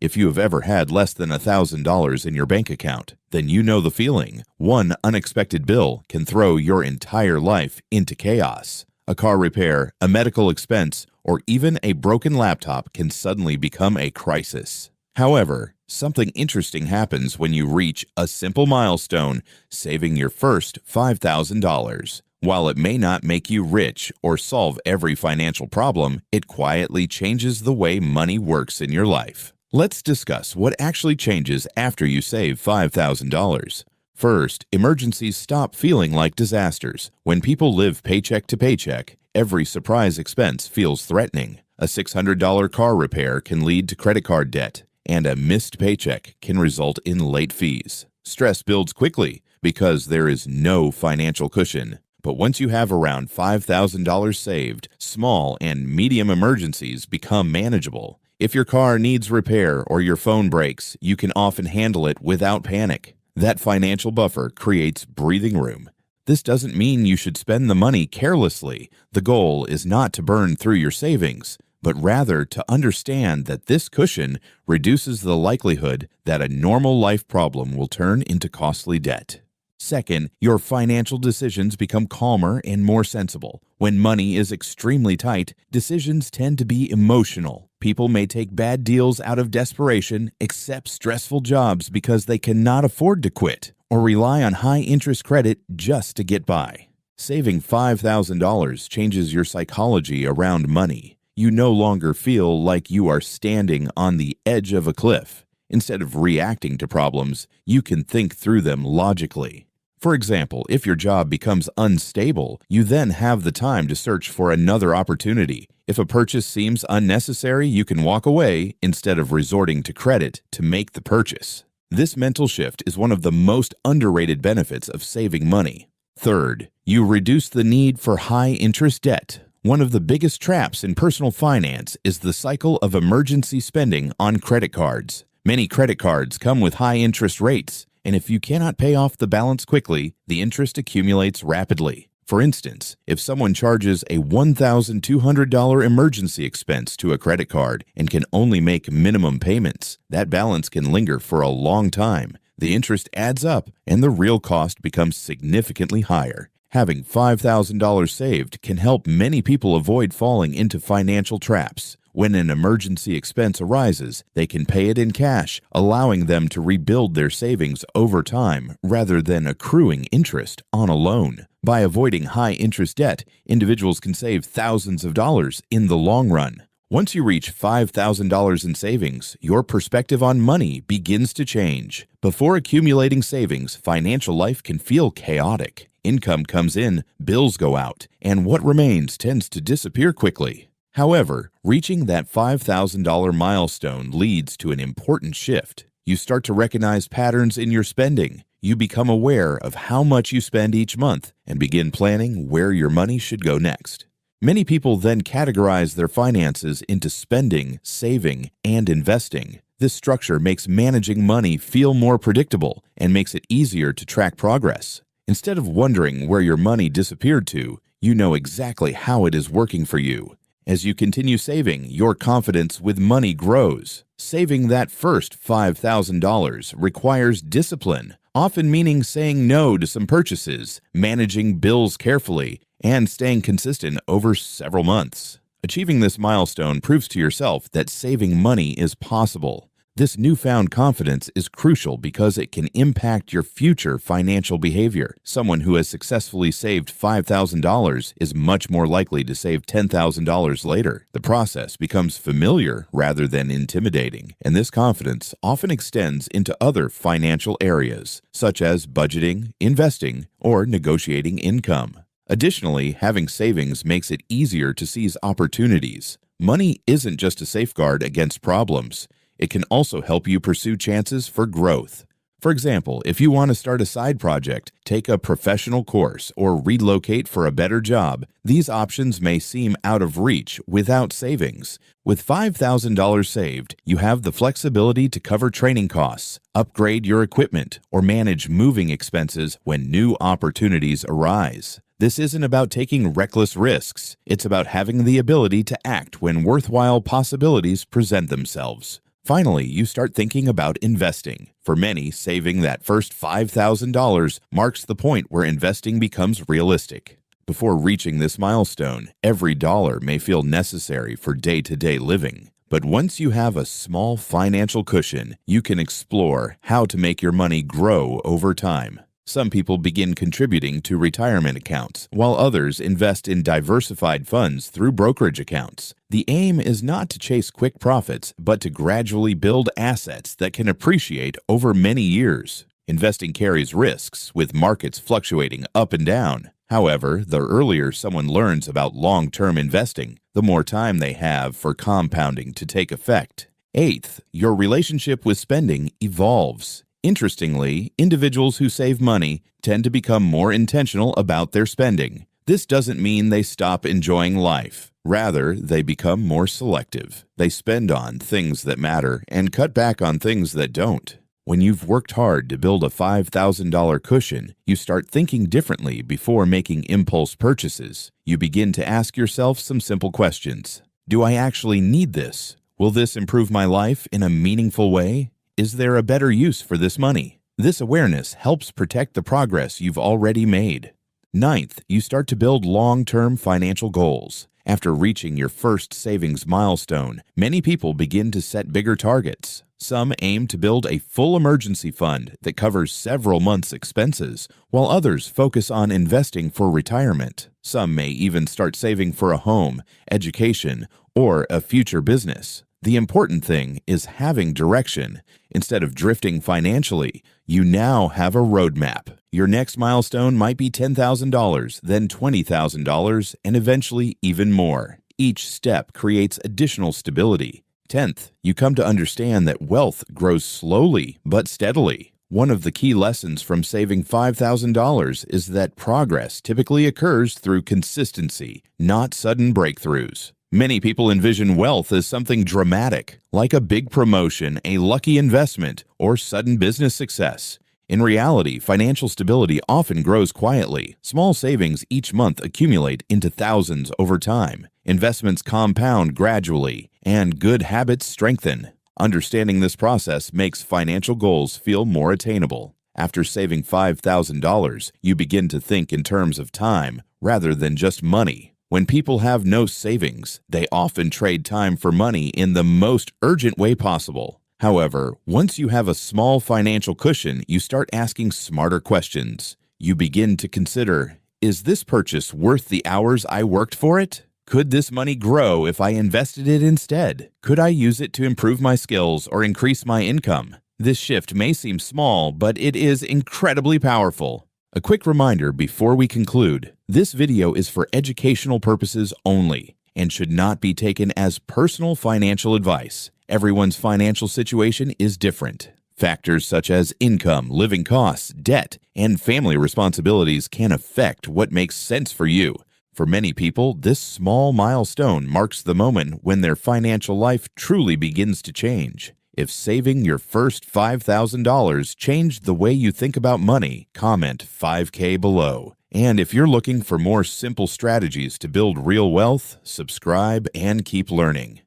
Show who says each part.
Speaker 1: If you have ever had less than $1,000 in your bank account, then you know the feeling. One unexpected bill can throw your entire life into chaos. A car repair, a medical expense, or even a broken laptop can suddenly become a crisis. However, something interesting happens when you reach a simple milestone, saving your first $5,000. While it may not make you rich or solve every financial problem, it quietly changes the way money works in your life. Let's discuss what actually changes after you save $5,000. First, emergencies stop feeling like disasters. When people live paycheck to paycheck, every surprise expense feels threatening. A $600 car repair can lead to credit card debt, and a missed paycheck can result in late fees. Stress builds quickly because there is no financial cushion. But once you have around $5,000 saved, small and medium emergencies become manageable. If your car needs repair or your phone breaks, you can often handle it without panic. That financial buffer creates breathing room. This doesn't mean you should spend the money carelessly. The goal is not to burn through your savings, but rather to understand that this cushion reduces the likelihood that a normal life problem will turn into costly debt. Second, your financial decisions become calmer and more sensible. When money is extremely tight, decisions tend to be emotional. People may take bad deals out of desperation, accept stressful jobs because they cannot afford to quit, or rely on high-interest credit just to get by. Saving $5,000 changes your psychology around money. You no longer feel like you are standing on the edge of a cliff. Instead of reacting to problems, you can think through them logically. For example, if your job becomes unstable, you then have the time to search for another opportunity. If a purchase seems unnecessary, you can walk away instead of resorting to credit to make the purchase. This mental shift is one of the most underrated benefits of saving money. Third, you reduce the need for high-interest debt. One of the biggest traps in personal finance is the cycle of emergency spending on credit cards. Many credit cards come with high interest rates, and if you cannot pay off the balance quickly, the interest accumulates rapidly. For instance, if someone charges a $1,200 emergency expense to a credit card and can only make minimum payments, that balance can linger for a long time. The interest adds up, and the real cost becomes significantly higher. Having $5,000 saved can help many people avoid falling into financial traps. When an emergency expense arises, they can pay it in cash, allowing them to rebuild their savings over time rather than accruing interest on a loan. By avoiding high-interest debt, individuals can save thousands of dollars in the long run. Once you reach $5,000 in savings, your perspective on money begins to change. Before accumulating savings, financial life can feel chaotic. Income comes in, bills go out, and what remains tends to disappear quickly. However, reaching that $5,000 milestone leads to an important shift. You start to recognize patterns in your spending. You become aware of how much you spend each month and begin planning where your money should go next. Many people then categorize their finances into spending, saving, and investing. This structure makes managing money feel more predictable and makes it easier to track progress. Instead of wondering where your money disappeared to, you know exactly how it is working for you. As you continue saving, your confidence with money grows. Saving that first $5,000 requires discipline, often meaning saying no to some purchases, managing bills carefully, and staying consistent over several months. Achieving this milestone proves to yourself that saving money is possible. This newfound confidence is crucial because it can impact your future financial behavior. Someone who has successfully saved $5,000 is much more likely to save $10,000 later. The process becomes familiar rather than intimidating, and this confidence often extends into other financial areas, such as budgeting, investing, or negotiating income. Additionally, having savings makes it easier to seize opportunities. Money isn't just a safeguard against problems. It can also help you pursue chances for growth. For example, if you want to start a side project, take a professional course, or relocate for a better job, these options may seem out of reach without savings. With $5,000 saved, you have the flexibility to cover training costs, upgrade your equipment, or manage moving expenses when new opportunities arise. This isn't about taking reckless risks. It's about having the ability to act when worthwhile possibilities present themselves. Finally, you start thinking about investing. For many, saving that first $5,000 marks the point where investing becomes realistic. Before reaching this milestone, every dollar may feel necessary for day-to-day living. But once you have a small financial cushion, you can explore how to make your money grow over time. Some people begin contributing to retirement accounts, while others invest in diversified funds through brokerage accounts. The aim is not to chase quick profits, but to gradually build assets that can appreciate over many years. Investing carries risks, with markets fluctuating up and down. However, the earlier someone learns about long-term investing, the more time they have for compounding to take effect. Eighth, your relationship with spending evolves. Interestingly, individuals who save money tend to become more intentional about their spending. This doesn't mean they stop enjoying life. Rather, they become more selective. They spend on things that matter and cut back on things that don't. When you've worked hard to build a $5,000 cushion, you start thinking differently before making impulse purchases. You begin to ask yourself some simple questions. Do I actually need this? Will this improve my life in a meaningful way? Is there a better use for this money? This awareness helps protect the progress you've already made. Ninth, you start to build long-term financial goals. After reaching your first savings milestone, many people begin to set bigger targets. Some aim to build a full emergency fund that covers several months' expenses, while others focus on investing for retirement. Some may even start saving for a home, education, or a future business. The important thing is having direction. Instead of drifting financially, you now have a roadmap. Your next milestone might be $10,000, then $20,000, and eventually even more. Each step creates additional stability. 10th, you come to understand that wealth grows slowly but steadily. One of the key lessons from saving $5,000 is that progress typically occurs through consistency, not sudden breakthroughs. Many people envision wealth as something dramatic, like a big promotion, a lucky investment, or sudden business success. In reality, financial stability often grows quietly. Small savings each month accumulate into thousands over time. Investments compound gradually, and good habits strengthen. Understanding this process makes financial goals feel more attainable. After saving $5,000, you begin to think in terms of time rather than just money. When people have no savings, they often trade time for money in the most urgent way possible. However, once you have a small financial cushion, you start asking smarter questions. You begin to consider, is this purchase worth the hours I worked for it? Could this money grow if I invested it instead? Could I use it to improve my skills or increase my income? This shift may seem small, but it is incredibly powerful. A quick reminder before we conclude, this video is for educational purposes only and should not be taken as personal financial advice. Everyone's financial situation is different. Factors such as income, living costs, debt, and family responsibilities can affect what makes sense for you. For many people, this small milestone marks the moment when their financial life truly begins to change. If saving your first $5,000 changed the way you think about money, comment 5K below. And if you're looking for more simple strategies to build real wealth, subscribe and keep learning.